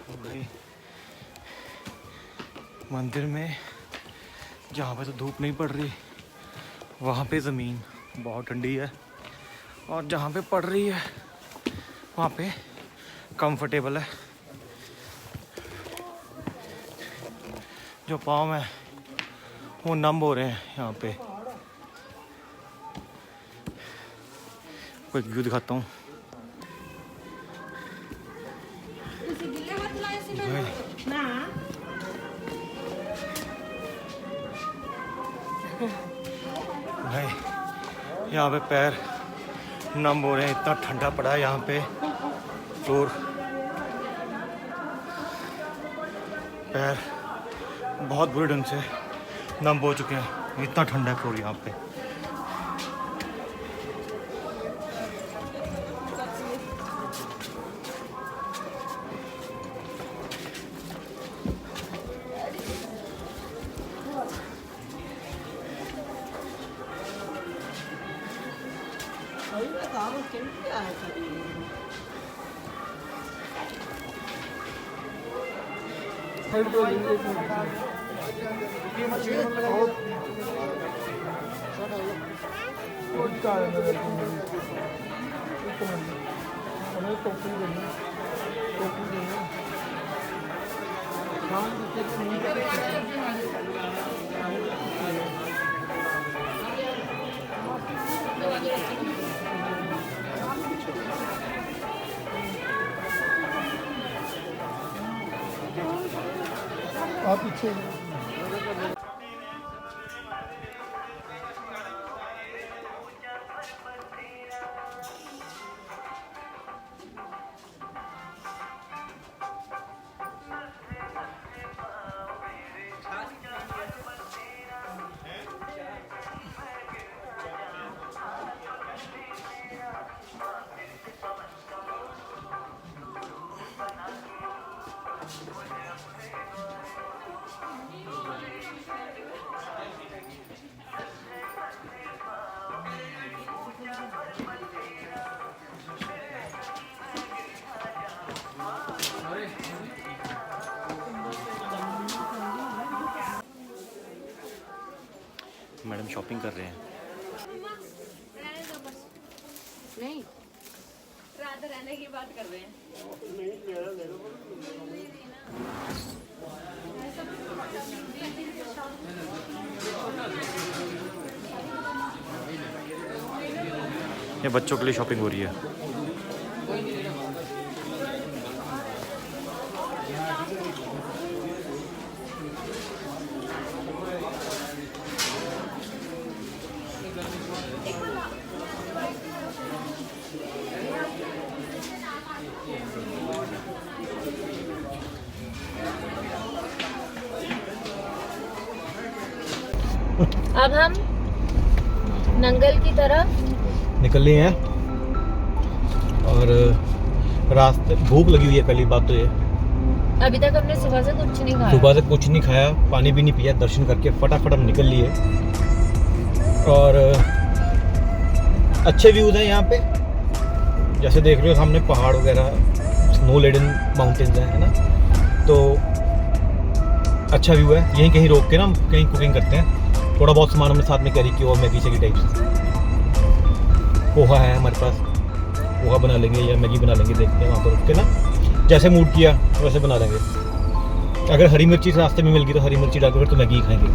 भाई मंदिर में जहाँ पे तो धूप नहीं पड़ रही वहाँ पे ज़मीन बहुत ठंडी है, और जहाँ पे पड़ रही है वहाँ पे कंफर्टेबल है। जो पाँव है वो नम हो रहे हैं। यहाँ पे कोई व्यू दिखाता हूँ। भाई यहाँ पे पैर नम हो रहे हैं, इतना ठंडा पड़ा है यहाँ पे। और पैर बहुत बुरे ढंग से नम हो चुके हैं, इतना ठंडा है फ्लोर यहाँ पे। आप पीछे मैडम शॉपिंग कर रहे हैं। नहीं रात रहने की बात कर रहे हैं। ये बच्चों के लिए शॉपिंग हो रही है। अब हम नंगल की तरफ निकल लिए हैं, और रास्ते भूख लगी हुई है। पहली बात तो ये, अभी तक हमने सुबह से कुछ नहीं खाया। सुबह से कुछ नहीं खाया, पानी भी नहीं पिया। दर्शन करके फटाफट हम निकल लिए। और अच्छे व्यूज हैं यहाँ पे, जैसे देख रहे हो सामने पहाड़ वगैरह, स्नो लेडन माउंटेन्स हैं, है ना। तो अच्छा व्यू है। यहीं कहीं रोक के ना कहीं कुकिंग करते हैं। थोड़ा बहुत सामान हमने साथ में कैरी किया, और मैगी शैगी टाइप्स। पोहा है हमारे पास, पोहा बना लेंगे या मैगी बना लेंगे, देखते हैं वहाँ पर रुक के ना, जैसे मूड किया वैसे बना लेंगे। अगर हरी मिर्ची रास्ते में मिल गई तो हरी मिर्ची डाल के फिर तो मैगी ही खाएंगे।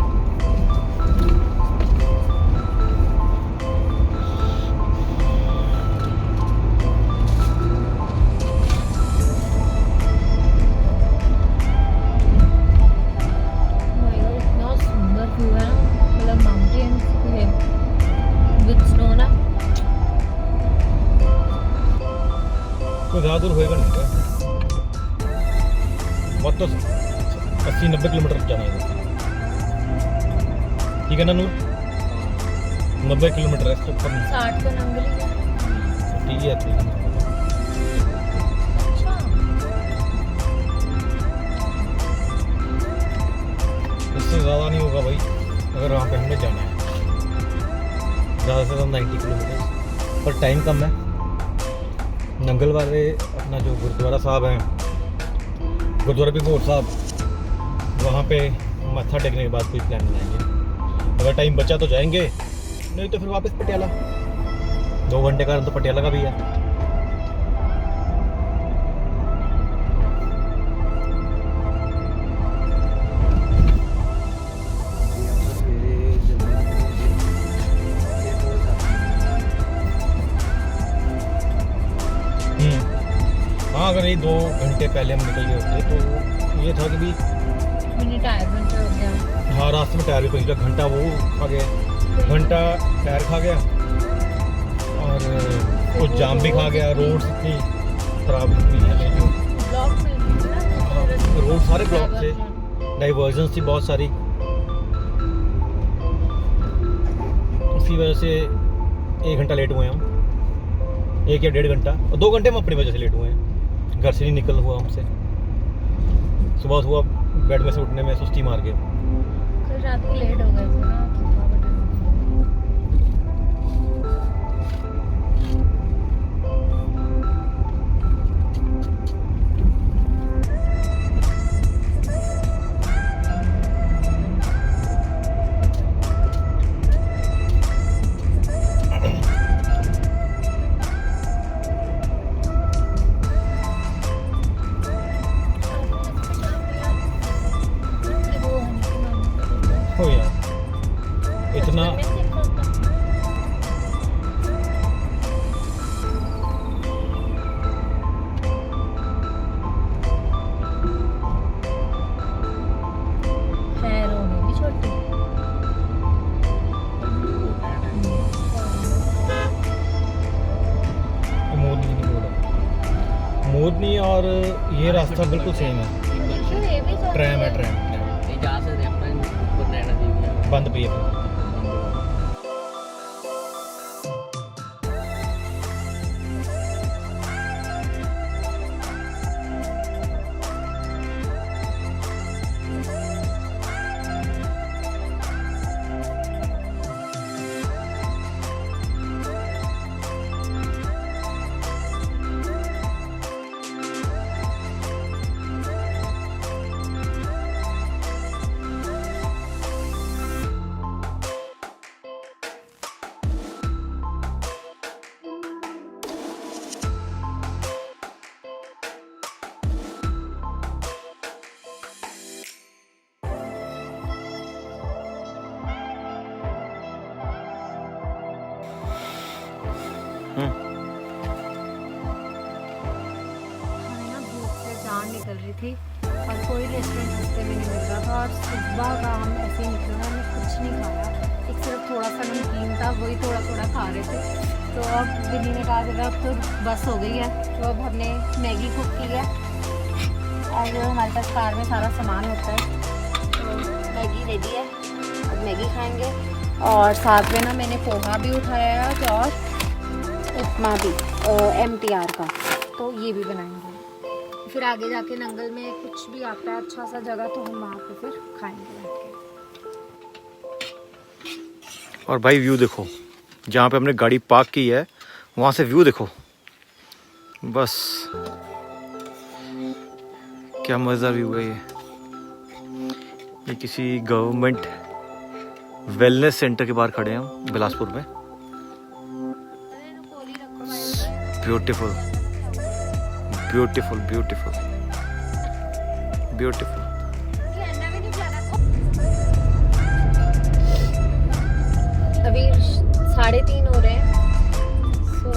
इतना सुंदर व्यू है, मतलब माउंटेन्स है विद स्नो ना। तो ज़्यादा दूर होएगा नहीं क्या? बहुत तो 80-90 किलोमीटर जाना है। ठीक है ना नूर? 90 किलोमीटर है, इसके ऊपर नहीं। 60 तो नंगल ही है। ठीक है, ठीक है। अच्छा इससे ज़्यादा नहीं होगा भाई, अगर वहाँ पे हमने जाना है। ज़्यादा से ज़्यादा 90 किलोमीटर, पर टाइम कम है। नंगल वाले अपना जो गुरुद्वारा साहब है गुरुद्वारा बिगोर साहब, वहाँ पे मत्था टेकने के बाद कोई प्लान बनाएंगे। अगर टाइम बचा तो जाएंगे, नहीं तो फिर वापस पटियाला। 2 घंटे का तो पटियाला का भी है। हाँ, अगर ये 2 घंटे पहले हम निकल गए होते तो ये था कि भी मिनी टायर पंचर हो गया। हाँ, रास्ते में टायर भी पंचर, घंटा वो खा गया, घंटा टायर खा गया और कुछ जाम भी खा गया। रोड इतनी खराब हुई है, जो ब्लॉक में रोड सारे ब्लॉक थे, डाइवर्जन थी बहुत सारी। उसी वजह से 1 घंटा लेट हुए हम, 1 या 1.5 घंटा, और 2 घंटे में अपनी वजह से लेट हुए हैं। घर से नहीं निकल हुआ हमसे। सुबह हुआ बेड में से उठने में सुस्ती मार के। कल रात को लेट हो गए थे ना, थकावट हो यार इतना खैर होगी भी छोटी। मोरनी और ये रास्ता बिल्कुल सेम है। देखियो ये भी छोटी ट्रैम है, ट्रैम ये जा सकते हैं अपने ऊपर नैना देवी बंद पे है। जान निकल रही थी और कोई रेस्टोरेंट रास्ते में नहीं मिल रहा था, और सुबह का हम ऐसे ही निकले, हमने कुछ नहीं खाया, एक सिर्फ थोड़ा सा नमकीन था, वही थोड़ा थोड़ा खा रहे थे। तो अब बिन्नी ने कहा जब अब तो बस हो गई है, तो अब हमने मैगी कुक की है। और जो हमारे पास कार में सारा सामान होता है, तो मैगी रेडी है, अब मैगी खाएंगे। और साथ में ना मैंने पोहा भी उठाया है आज, और उपमा भी MTR का, तो ये भी बनाएंगे। फिर आगे जाके नंगल में कुछ भी आता है अच्छा सा जगह, तो हम वहाँ पे फिर खाएंगे बैठ के। और भाई व्यू देखो, जहाँ पे हमने गाड़ी पार्क की है वहाँ से व्यू देखो, बस क्या मज़ा व्यू है। ये किसी गवर्नमेंट वेलनेस सेंटर के बाहर खड़े हैं हम बिलासपुर में। Beautiful beautiful beautiful beautiful. अभी 3:30 हो रहे हैं, सो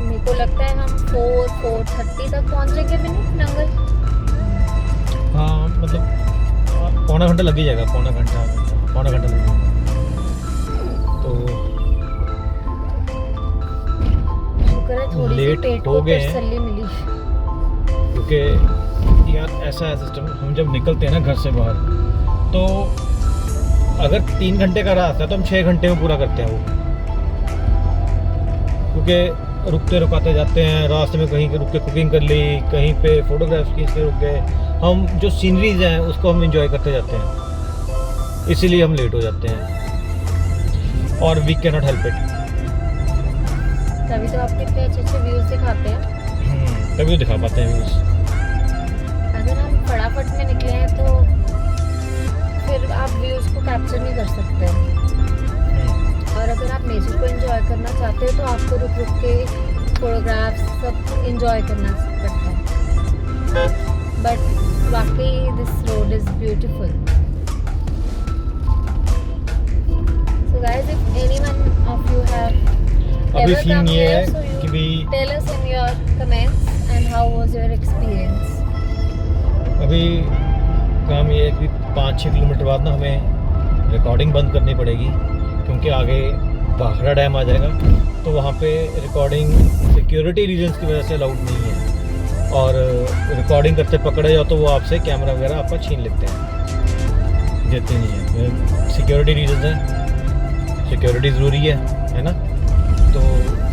मेरे को लगता है हम 4:30 तक पहुंचेंगे नंगल। हाँ, मतलब पौना घंटा लग ही जाएगा, पौना घंटा लग जाएगा। तो शुक्र है थोड़ी सी लेट पेट हो को गए हैं। तसल्ली मिली, क्योंकि यार ऐसा है सिस्टम, हम जब निकलते हैं ना घर से बाहर, तो अगर 3 घंटे का रास्ता है तो हम 6 घंटे में पूरा करते हैं वो, क्योंकि रुकते रुकाते जाते हैं, रास्ते में कहीं रुक के कुकिंग कर ली, कहीं पे फोटोग्राफ्स खींचते रुक गए, हम जो सीनरीज हैं उसको हम एंजॉय करते जाते हैं, इसीलिए हम लेट हो जाते हैं। और we can not help it. तभी तो आपको इतने अच्छे व्यूज दिखाते हैं। तभी तो दिखा पाते हैं व्यूज। अगर हम फटाफट कैप्चर नहीं कर सकते। और अगर आप नेचर को एंजॉय करना चाहते हो तो आपको रुक रुक के फोटोग्राफ्स सब एंजॉय करना पड़ता है। बट वाकई this road is beautiful. So guys, if anyone of you have अभी ever सीन come ये here, है so you कि भी tell us in your comments and how was your experience? अभी काम ये है कि 5-6 किलोमीटर बाद ना हमें रिकॉर्डिंग बंद करनी पड़ेगी, क्योंकि आगे भाखड़ा डैम आ जाएगा। तो वहाँ पे रिकॉर्डिंग सिक्योरिटी रीजंस की वजह से अलाउड नहीं है, और रिकॉर्डिंग करते पकड़े जाओ तो वो आपसे कैमरा वगैरह आपका छीन लेते हैं, देते नहीं है। सिक्योरिटी रीजंस हैं, सिक्योरिटी ज़रूरी है ना। तो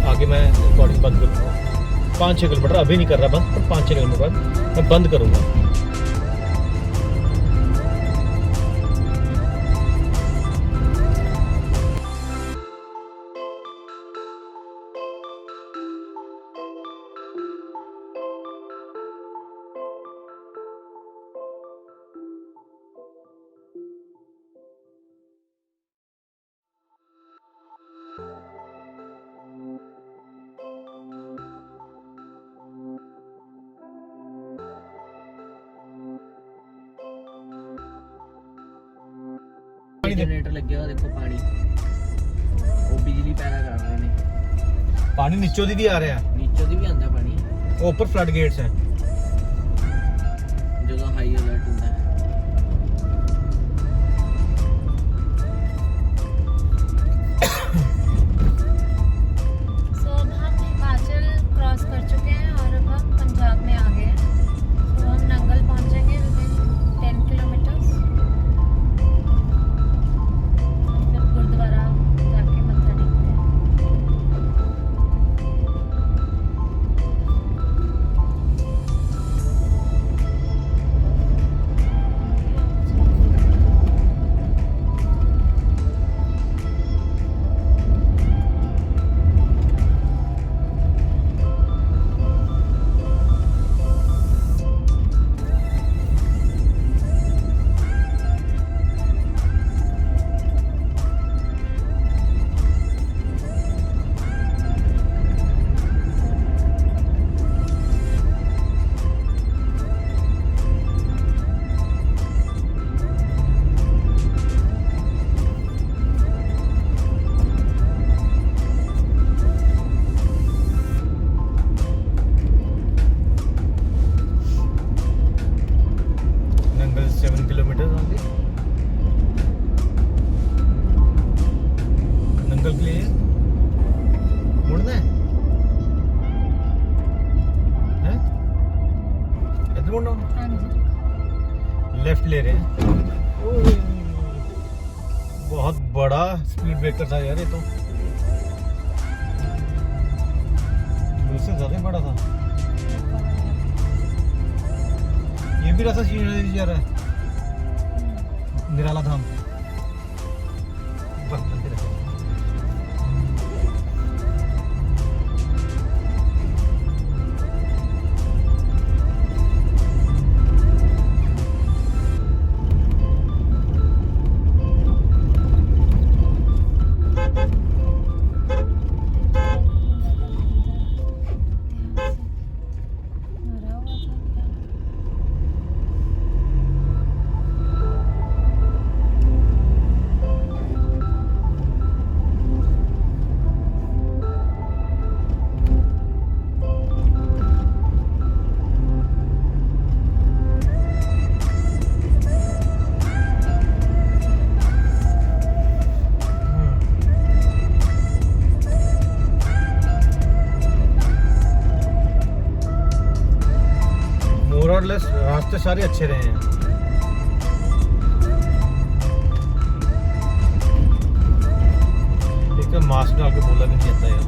आगे मैं रिकॉर्डिंग बंद करूँगा 5-6 किलोमीटर, अभी नहीं कर रहा बंद, पर 5-6 किलोमीटर बाद मैं बंद करूँगा। जनरेटर लगे हुआ देखो, पानी वो बिजली पैदा कर रहे ने। पानी नीचों दी भी आ रहा है, नीचों ਦੀ ਵੀ ਆਂਦਾ ਪਾਣੀ, वो ऊपर फ्लड गेट्स हैं। ਜਦੋਂ ਹਾਈ ਅਲਰਟ ਹੁੰਦਾ ਹੈ। सो अब हम हिमाचल क्रॉस कर चुके हैं और अब हम पंजाब में आ गए हैं। तो हम नंगल पहुंचेंगे विदिन 10 किलोमीटर्स। फिर गुरुद्वारा जाके मत्था टेकते हैं। Nangal 7 kilometre only. नंगल के लिए मुड़ना है, हैं? इधर मुड़ना है? हाँ जी। लेफ्ट ले रहे हैं। ओह, बहुत बड़ा स्पीड ब्रेकर था यार ये तो, उससे ज़्यादा बड़ा था। ये भी रास्ता चेंज जा रहा है, निराला धाम। रास्ते सारे अच्छे रहे हैं। एकदम मास्क डाल के बोला भी नहीं आता यार।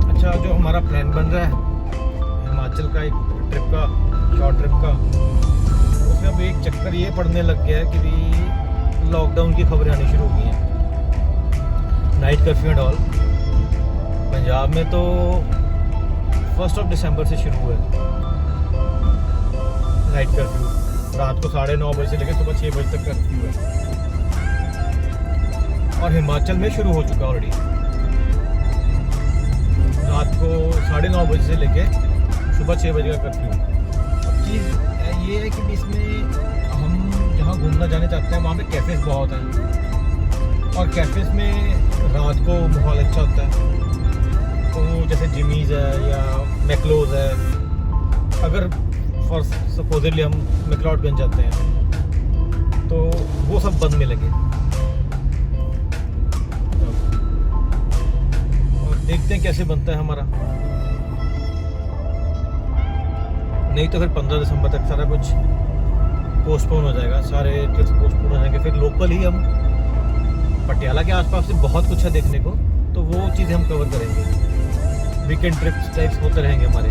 अच्छा, जो हमारा प्लान बन रहा है हिमाचल का, एक ट्रिप का, शॉर्ट ट्रिप का, उसमें अब एक चक्कर ये पड़ने लग गया है कि भी लॉकडाउन की खबरें आनी शुरू हो गई हैं, night curfew and all. Punjab में तो 1 दिसंबर से शुरू हुआ है नाइट कर्फ्यू। रात को 9:30 बजे से लेकर सुबह 6 बजे तक कर्फ्यू है। और हिमाचल में शुरू हो चुका ऑलरेडी। रात को 9:30 बजे से लेके सुबह 6 बजे का कर्फ्यू। अब चीज़ ये है कि इसमें हम जहाँ घूमना जाने चाहते हैं वहाँ पे कैफ़ेज़ बहुत हैं, और कैफ़ेज़ में रात को माहौल अच्छा होता है। तो जैसे जिमीज़ है या मैक्लोज है, अगर फॉर सपोजली हम मैक्लोडगंज जाते हैं तो वो सब बंद मिलेंगे। और देखते हैं कैसे बनता है हमारा। नहीं तो फिर 15 दिसंबर तक सारा कुछ पोस्टपोन हो जाएगा, सारे ट्रिप्स पोस्टपोन हो जाएंगे। फिर लोकल ही हम पटियाला के आसपास से बहुत कुछ है देखने को, तो वो चीज़ें हम कवर करेंगे। वीकेंड ट्रिप्स टाइप्स होते रहेंगे हमारे,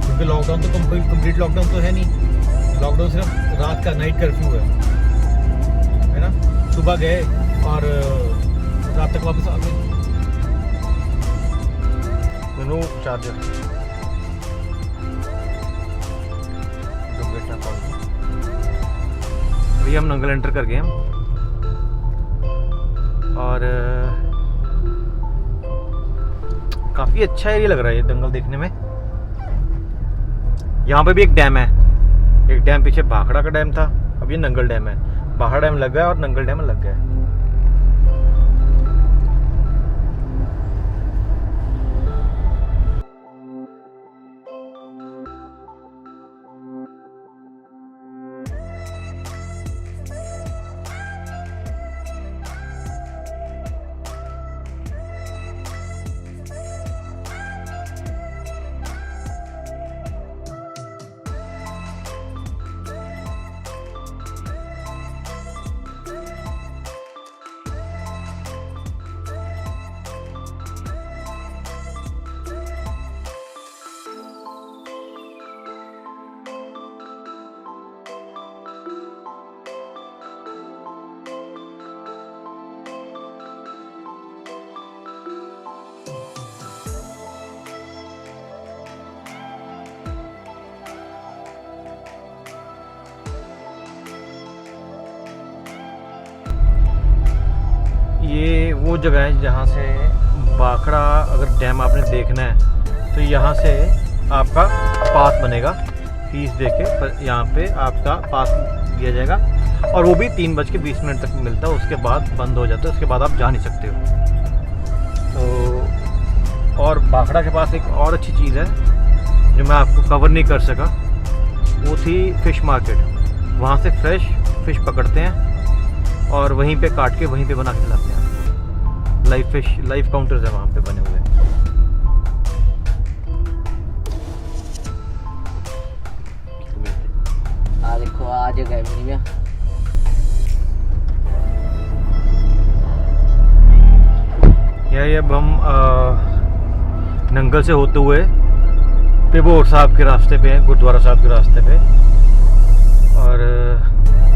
क्योंकि लॉकडाउन तो कंप्लीट लॉकडाउन तो है नहीं। लॉकडाउन सिर्फ रात का नाइट कर्फ्यू है ना। सुबह गए और रात तक वापस आ गए। दोनों चार्जर अभी हम नंगल एंटर कर गए हैं और काफ़ी अच्छा एरिया लग रहा है ये दंगल देखने में। यहाँ पे भी एक डैम है, एक डैम पीछे भाखड़ा का डैम था, अब ये नंगल डैम है। भाखड़ा डैम लग गया और नंगल डैम लग गया। ये वो जगह है जहाँ से भाखड़ा, अगर डैम आपने देखना है तो यहाँ से आपका पास बनेगा, फीस देके पर यहाँ पे आपका पास दिया जाएगा, और वो भी 3:20 तक मिलता है। उसके बाद बंद हो जाता है, उसके बाद आप जा नहीं सकते हो। तो और भाखड़ा के पास एक और अच्छी चीज़ है जो मैं आपको कवर नहीं कर सका, वो थी फ़िश मार्केट। वहाँ से फ्रेश फ़िश पकड़ते हैं और वहीं पे काट के वहीं पे बना के खिलाते हैं। लाइव फिश, लाइव काउंटर्स है वहाँ पे बने हुए। देखो आ जगह है ये अब हम नंगल से होते हुए पेबोर साहब के रास्ते पे हैं, गुरुद्वारा साहब के रास्ते पे, और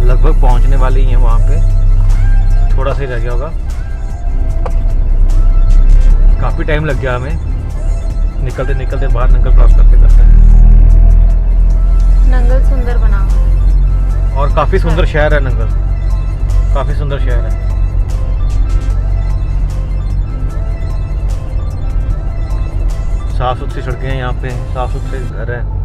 लगभग पहुंचने वाले ही हैं वहाँ पे। थोड़ा सा ही रह गया होगा, काफ़ी टाइम लग गया हमें निकलते निकलते बाहर, नंगल क्रॉस करते करते। नंगल सुंदर बना हुआ है और काफ़ी सुंदर शहर है नंगल, काफ़ी सुंदर शहर है। साफ़ सुथरी सड़कें हैं यहाँ पे, साफ़ सुथरे घर हैं।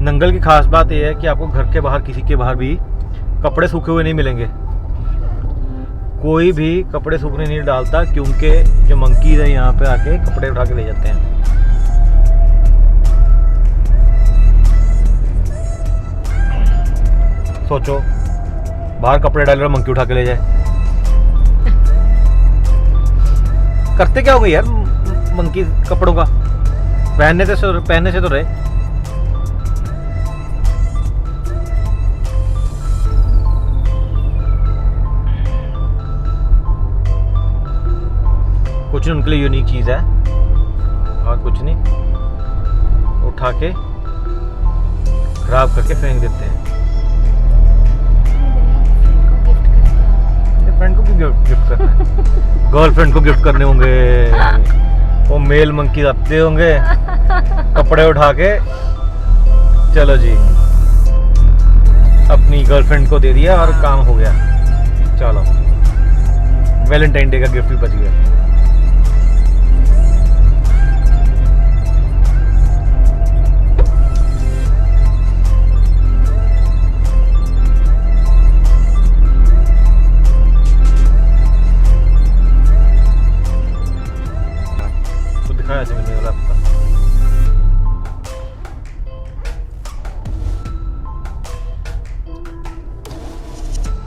नंगल की खास बात यह है कि आपको घर के बाहर, किसी के बाहर भी कपड़े सूखे हुए नहीं मिलेंगे। कोई भी कपड़े सूखने नहीं डालता, क्योंकि जो मंकीज है यहाँ पे आके कपड़े उठा के ले जाते हैं। सोचो, बाहर कपड़े डाल रहे मंकी उठा के ले जाए, करते क्या हो गए यार मंकी कपड़ों का? पहनने से तो रहे। कुछ नहीं, उनके लिए यूनिक चीज़ है और कुछ नहीं, उठा के खराब करके फेंक देते हैं। फ्रेंड को क्यों गिफ्ट करना है? गर्लफ्रेंड को गिफ्ट करने होंगे, वो मेल मंकी आते होंगे, कपड़े उठा के चलो जी अपनी गर्लफ्रेंड को दे दिया और काम हो गया। चलो वैलेंटाइन डे का गिफ्ट भी बच गया। तो दिखाया ऐसे मैंने वाला आपका।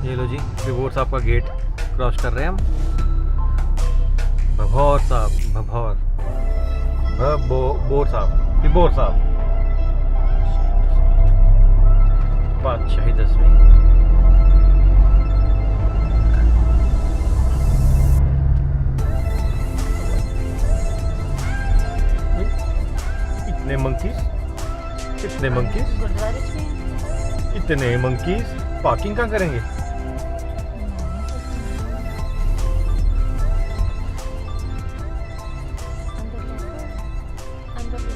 ये लो जी, विभोर साहब का गेट क्रॉस कर रहे हैं हम। भभौर साहब, भभौर, बोर साहब, विभोर साहब, पातशाही 10वीं। इतने मंकीज, इतने मंकीज, इतने मंकीज पार्किंग कहाँ करेंगे?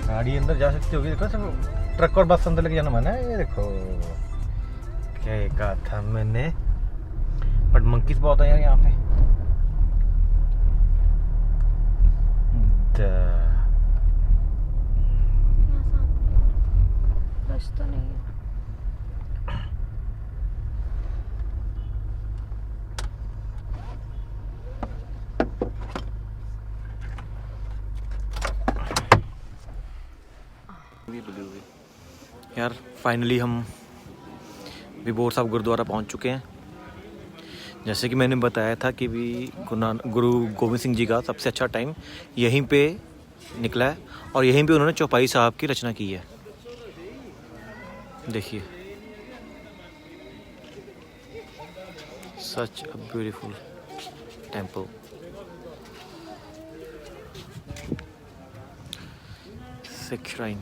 गाड़ी अंदर जा सकती होगी, देखो सब ट्रक और बस अंदर लेके जाना मना है। ये देखो क्या कहा था मैंने, बट मंकीज बहुत है यार यहाँ पे। तो नहीं है। यार फाइनली हम विभोर साहब गुरुद्वारा पहुंच चुके हैं। जैसे कि मैंने बताया था कि भी गुरु गोविंद सिंह जी का सबसे अच्छा टाइम यहीं पे निकला है और यहीं पे उन्होंने चौपाई साहब की रचना की है। देखिए, such a beautiful temple. Sikh shrine.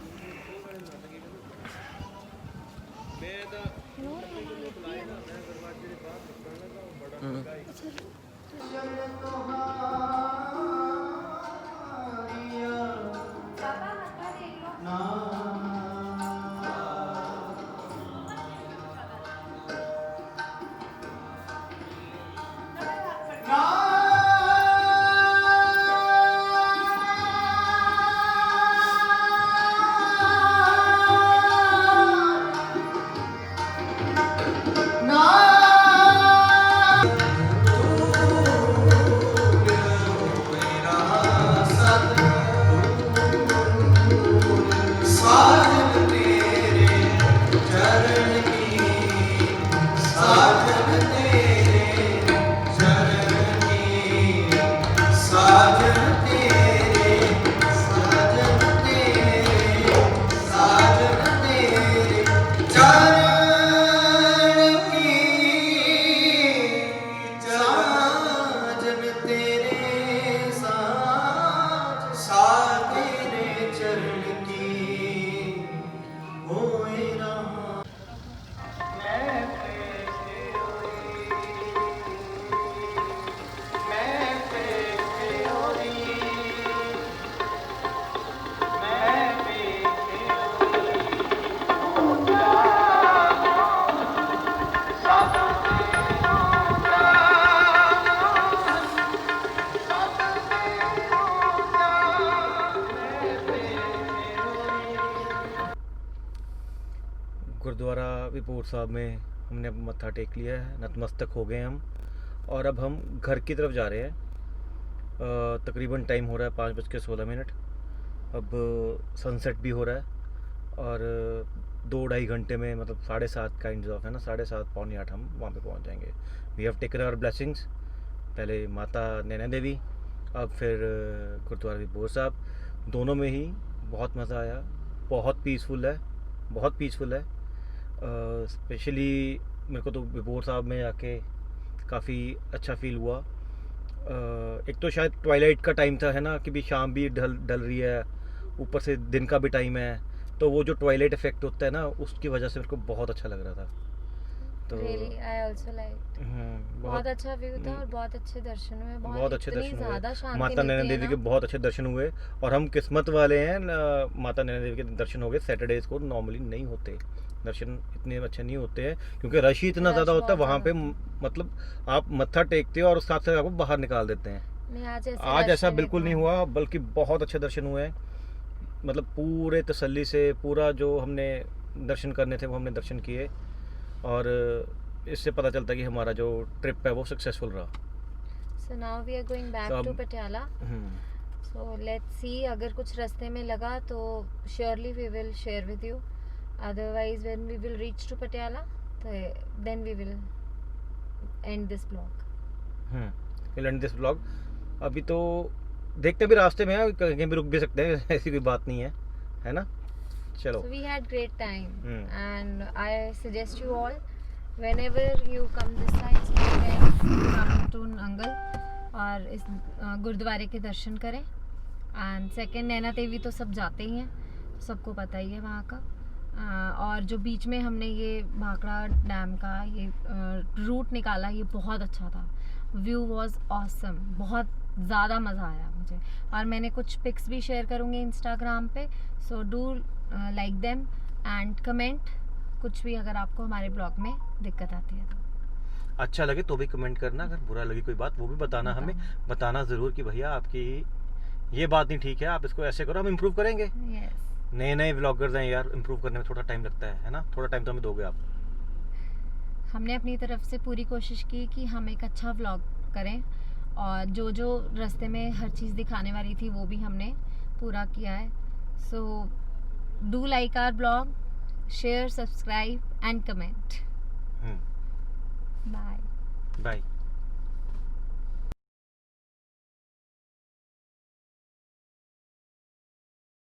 Gurdwara Vibhor Sahib में हमने मत्था टेक लिया है, नतमस्तक हो गए हम और अब हम घर की तरफ जा रहे हैं। तकरीबन टाइम हो रहा है 5:16। अब सनसेट भी हो रहा है और 2-2.5 घंटे में, मतलब 7:30 काइंड ऑफ है ना, 7:30 पौने 8 हम वहाँ पे पहुँच जाएंगे। We have taken our blessings, पहले माता नैना देवी, अब फिर गुरुद्वारा विभोर साहब। दोनों में ही बहुत मज़ा आया, बहुत पीसफुल है, बहुत पीसफुल है। स्पेशली मेरे को तो विभोर साहब में आके काफ़ी अच्छा फील हुआ एक तो शायद ट्वाइलाइट का टाइम था, है ना, कि भी शाम भी ढल ढल रही है, ऊपर से दिन का भी टाइम है, तो वो जो ट्वाइलाइट इफेक्ट होता है ना, उसकी वजह से मेरे को बहुत अच्छा लग रहा था। तो रियली आई आल्सो लाइक, बहुत अच्छा व्यू था और बहुत अच्छे दर्शन हुए, बहुत अच्छे इतनी दर्शन ज़्यादा हुए। शांति माता नैना मिलती है देवी के ना। बहुत अच्छे दर्शन हुए, और हम किस्मत वाले हैं, माता नैना देवी के दर्शन हो गए। सैटरडेज को नॉर्मली नहीं होते दर्शन, इतने अच्छे नहीं होते हैं, क्योंकि रश ही इतना रश ज़्यादा होता है बहुत वहाँ पे। ज़्यादा मतलब आप मत्था टेकते हो और उस साथ से आपको बाहर निकाल देते हैं। नहीं, आज आज रश ऐसा बिल्कुल नहीं था। हुआ, बल्कि बहुत अच्छे दर्शन हुए हैं। मतलब पूरे तसल्ली से पूरा जो हमने दर्शन करने थे वो हमने दर्शन किए, और इससे पता चलता है कि हमारा जो ट्रिप है वो सक्सेसफुल रहा। So now we are going back तो to अब- पटियाला. हम्म, So let's see, अगर कुछ रास्ते में लगा तो surely we will share with you. Otherwise when we will reach to Patiala, then we will end this vlog. we'll end this vlog। अभी तो देखते हैं, भी रास्ते में है, कहीं भी रुक भी सकते हैं ऐसी कोई बात नहीं है ना। चलो। So we had great time, Hmm. and I suggest you all, whenever you come this side, so you can come to Nangal और इस गुरुद्वारे के दर्शन करें। एंड सेकंड, नैना देवी तो सब जाते ही हैं, सबको पता ही है वहाँ का। और जो बीच में हमने ये भाखड़ा डैम का ये रूट निकाला, ये बहुत अच्छा था। व्यू वॉज ऑसम, बहुत ज़्यादा मज़ा आया मुझे। और मैंने कुछ पिक्स भी शेयर करूँगी इंस्टाग्राम पे, सो do like them and comment कुछ भी अगर आपको हमारे ब्लॉग में दिक्कत आती है तो। अच्छा लगे तो भी कमेंट करना, अगर बुरा लगे कोई बात वो भी बताना, हमें बताना ज़रूर कि भैया आपकी ये बात नहीं ठीक है, आप इसको ऐसे करो, हम इम्प्रूव करेंगे। यस, नए व्लॉगर्स हैं यार, इम्प्रूव करने में थोड़ा टाइम लगता है ना, थोड़ा टाइम तो हमें दोगे आप। हमने अपनी तरफ से पूरी कोशिश की कि हम एक अच्छा व्लॉग करें, और जो जो रास्ते में हर चीज़ दिखाने वाली थी वो भी हमने पूरा किया है। So do like our blog, share, subscribe and comment. Bye bye.